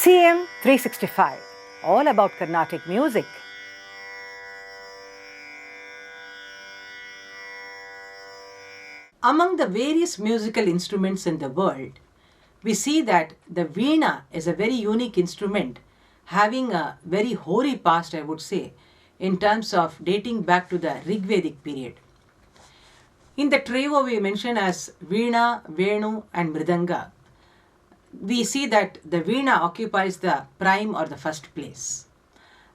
CM 365, all about Carnatic music. Among the various musical instruments in the world, we see that the Veena is a very unique instrument, having a very hoary past, I would say, in terms of dating back to the Rigvedic period. In the trio we mention as Veena, Venu and Mridanga, we see that the Veena occupies the prime or the first place.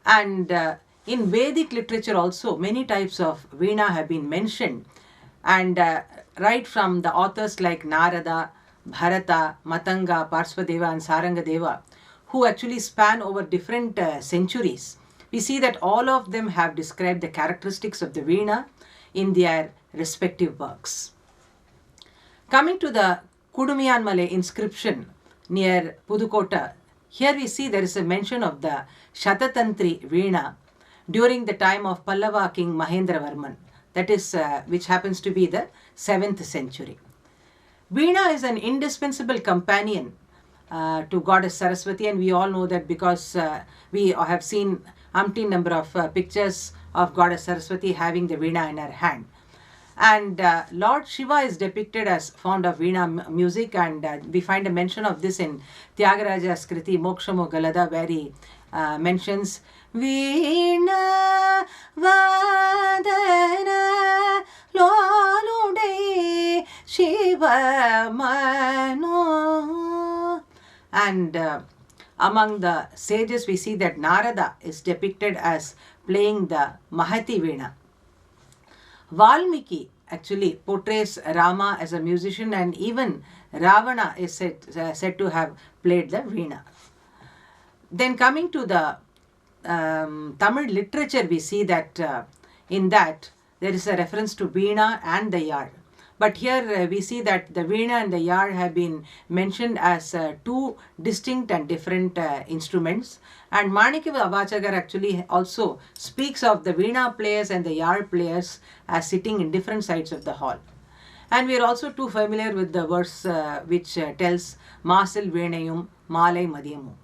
And in Vedic literature also, many types of Veena have been mentioned, and right from the authors like Narada, Bharata, Matanga, Parsvadeva and Sarangadeva, who actually span over different centuries, we see that all of them have described the characteristics of the Veena in their respective works. Coming to the Kudumiyanmale inscription near Pudukota, here we see there is a mention of the Shatatantri Veena during the time of Pallava king Mahendravarman, that is which happens to be the 7th century. Veena is an indispensable companion to goddess Saraswati, and we all know that because we have seen umpteen number of pictures of goddess Saraswati having the Veena in her hand. And Lord Shiva is depicted as fond of Veena music, and we find a mention of this in Tyagaraja's Kriti Mokshamo Galada, where he mentions Veena Vadana Lolude Shiva Mano. And among the sages we see that Narada is depicted as playing the Mahati Veena. Valmiki actually portrays Rama as a musician, and even Ravana is said to have played the Veena. Then coming to the Tamil literature, we see that in that there is a reference to Veena and the Yar. But here we see that the Veena and the Yar have been mentioned as two distinct and different instruments. And Manikya Vachagar actually also speaks of the Veena players and the Yar players as sitting in different sides of the hall. And we are also too familiar with the verse which tells Masil Venayum Malai Madhyamum.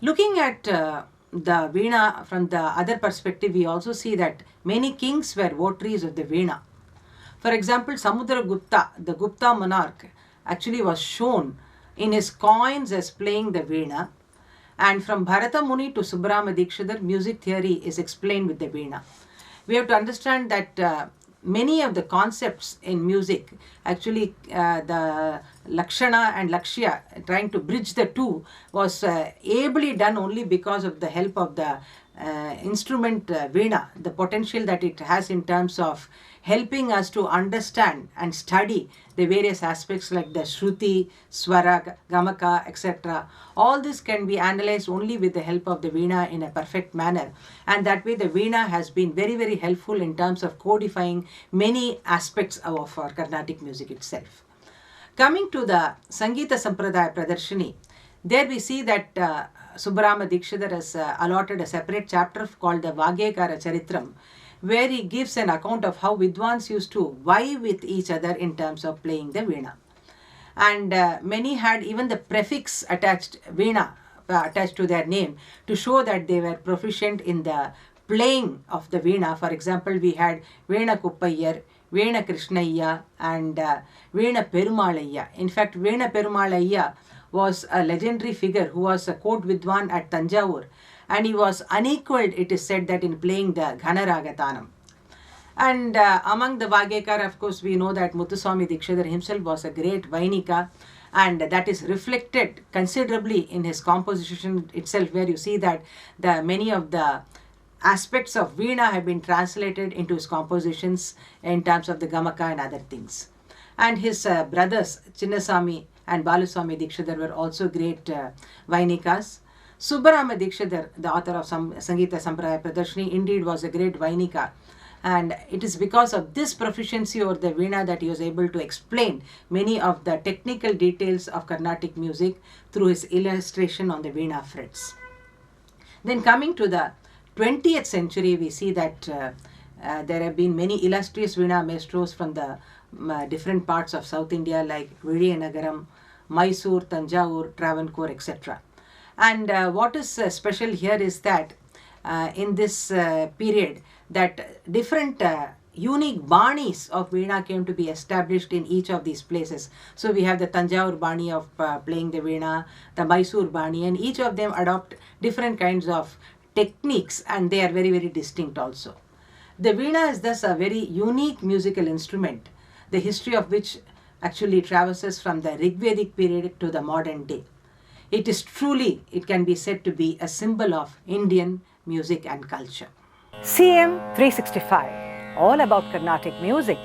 Looking at the Veena from the other perspective, we also see that many kings were votaries of the Veena. For example, Samudragupta, the Gupta monarch, actually was shown in his coins as playing the Veena. And from Bharata Muni to Subbrama Dikshidhar, music theory is explained with the Veena. We have to understand that many of the concepts in music, actually the Lakshana and Lakshya, trying to bridge the two, was ably done only because of the help of the instrument Veena, the potential that it has in terms of helping us to understand and study the various aspects like the Shruti, Swara, Gamaka, etc. All this can be analyzed only with the help of the Veena in a perfect manner. And that way the Veena has been very, very helpful in terms of codifying many aspects of our Carnatic music itself. Coming to the Sangeetha Sampradaya Pradarshini, there we see that Subbrama Dikshidhar has allotted a separate chapter called the Vagyekara Charitram, where he gives an account of how Vidwans used to vie with each other in terms of playing the Veena. And many had even the prefix attached, Veena, attached to their name to show that they were proficient in the playing of the Veena. For example, we had Veena Kuppayar, Veena Krishnayya and Veena Perumalayya. In fact, Veena Perumalayya was a legendary figure who was a court Vidwan at Tanjavur, and he was unequaled, it is said, that in playing the Ghanaragatanam. And among the Vagyekara, of course, we know that Muthuswami Dikshidhar himself was a great Vainika, and that is reflected considerably in his composition itself, where you see that many of the aspects of Veena have been translated into his compositions in terms of the Gamaka and other things. And his brothers, Chinnaswamy and Baluswami Dikshidhar, were also great Vainikas. Subbarama Dikshidhar, the author of Sangeetha Sampradaya Pradarshini, indeed was a great Vainika. And it is because of this proficiency over the Veena that he was able to explain many of the technical details of Carnatic music through his illustration on the Veena frets. Then coming to the 20th century, we see that there have been many illustrious Veena maestros from the different parts of South India like Vijayanagaram, Mysore, Tanjavur, Travancore, etc. And what is special here is that in this period, that different unique banis of Veena came to be established in each of these places. So we have the Tanjavur Bani of playing the Veena, the Mysore Bani, and each of them adopt different kinds of techniques, and they are very, very distinct also. The Veena is thus a very unique musical instrument, the history of which actually traverses from the Rigvedic period to the modern day. It is truly, it can be said to be a symbol of Indian music and culture. CM 365, all about Carnatic music.